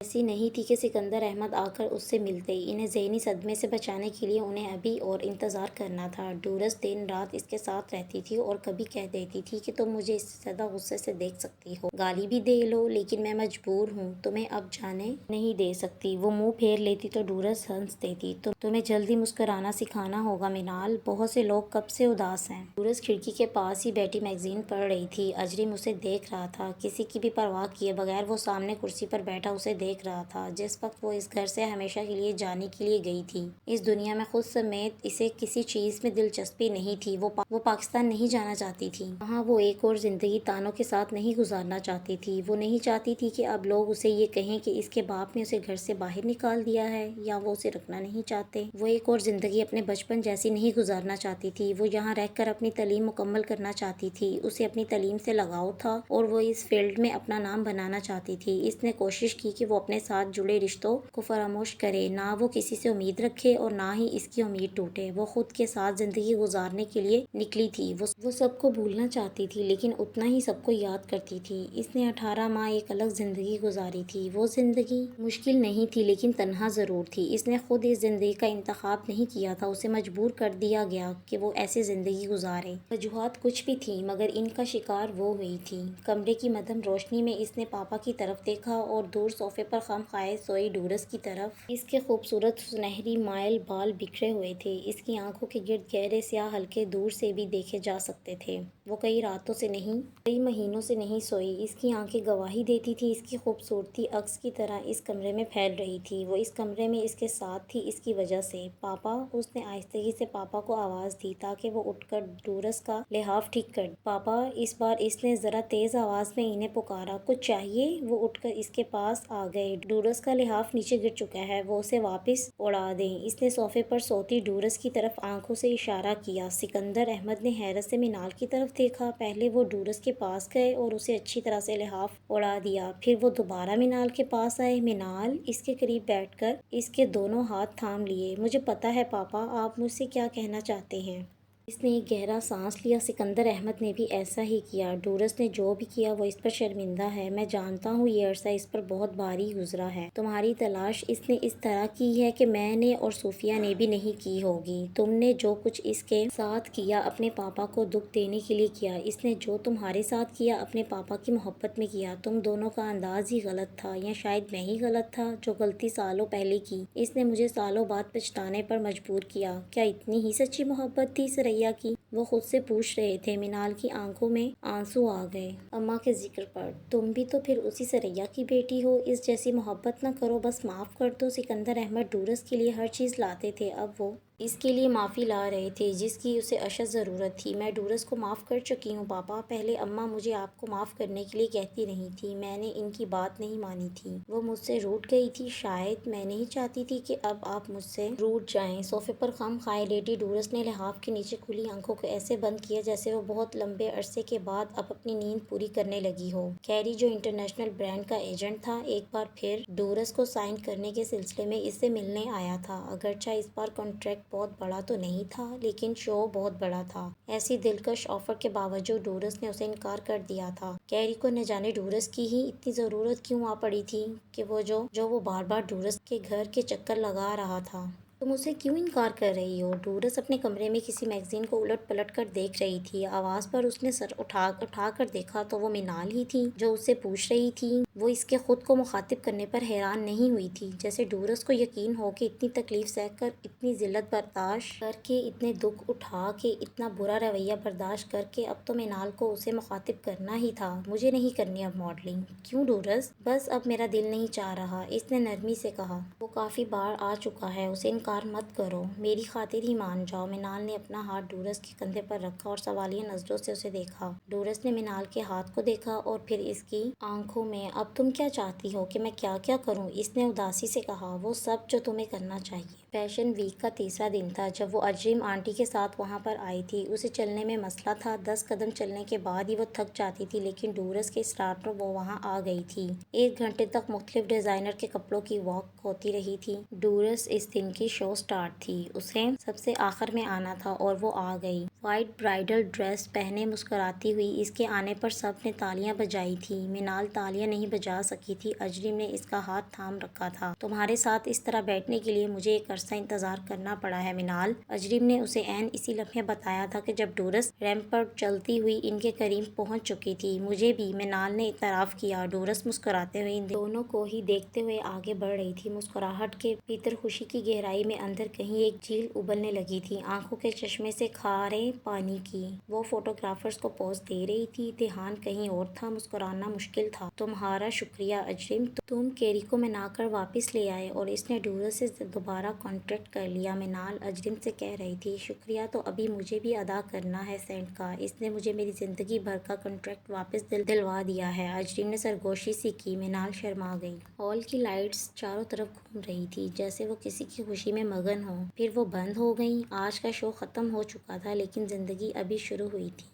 ایسی نہیں تھی کہ سکندر احمد آ کر اس سے ملتے۔ انہیں ذہنی صدمے سے بچانے کے لیے انہیں ابھی اور انتظار کرنا تھا۔ ڈورس دن رات اس کے ساتھ رہتی تھی اور کبھی کہہ دیتی تھی کہ تم مجھے اس سے زیادہ غصے سے دیکھ سکتی ہو، گالی بھی دے لو، لیکن میں مجبور ہوں، تمہیں اب جانے نہیں دے سکتی۔ وہ منہ پھیر لیتی تو ڈورس ہنس دیتی۔ تمہیں جلدی مسکرانا سکھانا ہوگا منال، بہت سے لوگ کب سے اداس ہیں۔ ڈورس کھڑکی کے پاس ہی بیٹھی میگزین پڑھ رہی تھی۔ اجرم اسے دیکھ رہا تھا، کسی کی بھی پرواہ کیے بغیر وہ سامنے کرسی پر بیٹھا اسے دیکھ رہا تھا۔ جس وقت وہ اس گھر سے ہمیشہ کے لیے جانے کے لیے گئی تھی، اس دنیا میں خود سمیت اسے کسی چیز میں دلچسپی نہیں تھی۔ وہ پاکستان نہیں جانا چاہتی تھی۔ وہاں وہ ایک اور زندگی تانوں کے ساتھ نہیں گزارنا چاہتی تھی۔ وہ نہیں چاہتی تھی کہ اب لوگ اسے یہ کہیں کہ اس کے باپ نے اسے گھر سے باہر نکال دیا ہے، یا وہ اسے رکھنا نہیں چاہتے۔ وہ ایک اور زندگی اپنے بچپن جیسی نہیں گزارنا چاہتی تھی۔ وہ یہاں رہ کر اپنی تعلیم مکمل کرنا چاہتی تھی۔ اسے اپنی تعلیم سے لگاؤ تھا اور وہ اس فیلڈ میں اپنا نام بنانا چاہتی تھی۔ اس نے کوشش کی کہ وہ اپنے ساتھ جڑے رشتوں کو فراموش کرے، نہ وہ کسی سے امید رکھے اور نہ ہی اس کی امید ٹوٹے۔ وہ خود کے ساتھ زندگی گزارنے کے لیے نکلی تھی۔ وہ سب کو بھولنا چاہتی تھی، لیکن اتنا ہی سب کو یاد کرتی تھی۔ اس نے 18 ماہ ایک الگ زندگی گزاری تھی۔ وہ زندگی مشکل نہیں تھی، لیکن تنہا ضرور تھی۔ اس نے خود اس زندگی کا انتخاب نہیں کیا تھا، اسے مجبور کر دیا گیا کہ وہ ایسی زندگی گزارے۔ وجوہات کچھ بھی تھیں، مگر ان کا شکار وہ ہوئی تھی۔ کمرے کی مدھم روشنی میں اس نے پاپا کی طرف دیکھا اور دور صوفے پر خم خائے سوئی ڈورس کی طرف۔ اس کے خوبصورت سنہری مائل بال بکھرے ہوئے تھے۔ اس کی آنکھوں کے گرد گہرے سیاہ حلقے دور سے بھی دیکھے جا سکتے تھے۔ وہ کئی راتوں سے نہیں، کئی مہینوں سے نہیں سوئی۔ اس کی آنکھیں گواہی دیتی تھی، اس کی خوبصورتی عکس کی طرح اس کمرے میں پھیل رہی تھی۔ وہ اس کمرے میں اس کے ساتھ تھی اس کی وجہ سے۔ پاپا، اس نے آہستگی سے پاپا کو آواز دی تاکہ وہ اٹھ کر ڈورس کا لحاف ٹھیک کر دے۔ پاپا، اس بار اس نے ذرا تیز آواز میں انہیں پکارا۔ کچھ چاہیے؟ وہ اٹھ کر اس کے پاس آ گئے۔ ڈورس کا لحاف نیچے گر چکا ہے، وہ اسے واپس اڑا دیں۔ اس نے صوفے پر سوتی ڈورس کی طرف آنکھوں سے اشارہ کیا۔ سکندر احمد نے حیرت سے منال کی طرف دیکھا۔ پہلے وہ ڈورس کے پاس گئے اور اسے اچھی طرح سے لحاف اڑا دیا، پھر وہ دوبارہ منال کے پاس آئے۔ منال، اس کے قریب بیٹھ کر اس کے دونوں ہاتھ تھام لیے۔ مجھے پتہ ہے پاپا، آپ مجھ سے کیا کہنا چاہتے ہیں۔ اس نے ایک گہرا سانس لیا۔ سکندر احمد نے بھی ایسا ہی کیا۔ ڈورس نے جو بھی کیا وہ اس پر شرمندہ ہے۔ میں جانتا ہوں یہ عرصہ اس پر بہت بھاری گزرا ہے۔ تمہاری تلاش اس نے اس طرح کی ہے کہ میں نے اور صوفیہ نے بھی نہیں کی ہوگی۔ تم نے جو کچھ اس کے ساتھ کیا اپنے پاپا کو دکھ دینے کے لیے کیا۔ اس نے جو تمہارے ساتھ کیا اپنے پاپا کی محبت میں کیا۔ تم دونوں کا انداز ہی غلط تھا، یا شاید میں ہی غلط تھا جو غلطی سالوں پہلے کی۔ اس نے مجھے سالوں بعد پچھتانے پر مجبور کیا۔ کیا اتنی ہی سچی محبت تھی سریا کی؟ وہ خود سے پوچھ رہے تھے۔ منال کی آنکھوں میں آنسو آ گئے۔ اماں کے ذکر پر، تم بھی تو پھر اسی سریا کی بیٹی ہو۔ اس جیسی محبت نہ کرو، بس معاف کر دو۔ سکندر احمد ڈورس کے لیے ہر چیز لاتے تھے، اب وہ اس کے لیے معافی لا رہے تھے جس کی اسے اشد ضرورت تھی۔ میں ڈورس کو معاف کر چکی ہوں پاپا۔ پہلے اماں مجھے آپ کو معاف کرنے کے لیے کہتی رہی تھی، میں نے ان کی بات نہیں مانی تھی۔ وہ مجھ سے روٹھ گئی تھی شاید۔ میں نہیں چاہتی تھی کہ اب آپ مجھ سے روٹھ جائیں۔ صوفے پر خم خائے لیٹی ڈورس نے لحاف کے نیچے کھلی آنکھوں کو ایسے بند کیا جیسے وہ بہت لمبے عرصے کے بعد اب اپنی نیند پوری کرنے لگی ہو۔ کیری، جو انٹرنیشنل برانڈ کا ایجنٹ تھا، ایک بار پھر ڈورس کو سائن کرنے کے سلسلے میں اس سے ملنے آیا تھا۔ اگرچہ اس بار کانٹریکٹ بہت بڑا تو نہیں تھا، لیکن شو بہت بڑا تھا۔ ایسی دلکش آفر کے باوجود ڈورس نے اسے انکار کر دیا تھا۔ کیری کو نہ جانے ڈورس کی ہی اتنی ضرورت کیوں آ پڑی تھی کہ وہ بار بار ڈورس کے گھر کے چکر لگا رہا تھا۔ تم اسے کیوں انکار کر رہی ہو؟ ڈورس اپنے کمرے میں کسی میگزین کو الٹ پلٹ کر دیکھ رہی تھی۔ آواز پر اس نے سر اٹھا کر دیکھا تو وہ منال ہی تھی جو اس سے پوچھ رہی تھی۔ وہ اس کے خود کو مخاطب کرنے پر حیران نہیں ہوئی تھی۔ جیسے ڈورس کو یقین ہو کہ اتنی تکلیف سہ کر، اتنی ذلت برداشت کر کے، اتنے دکھ اٹھا کے، اتنا برا رویہ برداشت کر کے اب تو منال کو اسے مخاطب کرنا ہی تھا۔ مجھے نہیں کرنی اب ماڈلنگ۔ کیوں ڈورس؟ بس اب میرا دل نہیں چاہ رہا، اس نے نرمی سے کہا۔ وہ کافی بار آ چکا ہے، اسے انکار مت کرو، میری خاطر ہی مان جاؤ۔ منال نے اپنا ہاتھ ڈورس کے کندھے پر رکھا اور سوالیہ نظروں سے اسے دیکھا۔ ڈورس نے منال کے ہاتھ کو دیکھا اور پھر اس کی آنکھوں میں۔ اب تم کیا چاہتی ہو کہ میں کیا کیا کروں؟ اس نے اداسی سے کہا۔ وہ سب جو تمہیں کرنا چاہیے۔ فیشن ویک کا تیسرا دن تھا جب وہ اجرم آنٹی کے ساتھ وہاں پر آئی تھی۔ اسے چلنے میں مسئلہ تھا، 10 قدم چلنے کے بعد ہی وہ تھک جاتی تھی، لیکن ڈورس کے اصرار پر وہ وہاں آ گئی تھی۔ 1 گھنٹے تک مختلف ڈیزائنر کے کپڑوں کی واک ہوتی رہی تھی۔ ڈورس اس دن کی شو سٹار تھی، اسے سب سے آخر میں آنا تھا اور وہ آ گئی۔ وائٹ برائڈل ڈریس پہنے مسکراتی ہوئی اس کے آنے پر سب نے تالیاں بجائی تھی۔ منال تالیاں نہیں بجا سکی تھی۔ اجرم نے اس کا ہاتھ تھام رکھا تھا۔ تمہارے ساتھ اس طرح بیٹھنے کے لیے مجھے ایک عرصہ انتظار کرنا پڑا ہے منال۔ اجرم نے اسے عین اسی لمحے بتایا تھا کہ جب ڈورس ریمپ پر چلتی ہوئی ان کے قریب پہنچ چکی تھی۔ مجھے بھی، منال نے اعتراف کیا۔ ڈورس مسکراتے ہوئے ان دونوں کو ہی دیکھتے ہوئے آگے بڑھ رہی تھی۔ مسکراہٹ کے بھیتر خوشی کی گہرائی میں اندر کہیں ایک جھیل ابلنے لگی تھی، آنکھوں کے چشمے سے کھارے پانی کی۔ وہ فوٹوگرافرز کو پوز دے رہی تھی، دھیان کہیں اور تھا۔ مسکرانا مشکل تھا۔ تمہارا شکریہ اجرم، تم کیری کو منا کر واپس لے آئے اور اس نے ڈورس سے دوبارہ کانٹیکٹ کر لیا، منال اجرم سے کہہ رہی تھی۔ شکریہ تو ابھی مجھے بھی ادا کرنا ہے سینٹ کا، اس نے مجھے میری زندگی بھر کا کنٹریکٹ واپس دلوا دیا ہے، اجرم نے سرگوشی سی کی۔ منال شرما گئی۔ ہال کی لائٹس چاروں طرف گھوم رہی تھی جیسے وہ کسی کی خوشی میں مگن ہو، پھر وہ بند ہو گئیں۔ آج کا شو ختم ہو چکا تھا لیکن زندگی ابھی شروع ہوئی تھی۔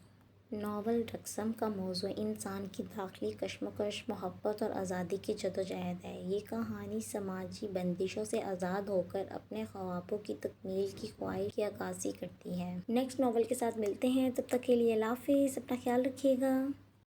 ناول رقصم کا موضوع انسان کی داخلی کشمکش، محبت اور آزادی کی جدوجہد ہے۔ یہ کہانی سماجی بندشوں سے آزاد ہو کر اپنے خوابوں کی تکمیل کی خواہش کی عکاسی کرتی ہے۔ نیکسٹ ناول کے ساتھ ملتے ہیں، تب تک کے لیے اللہ حافظ، اپنا خیال رکھیے گا۔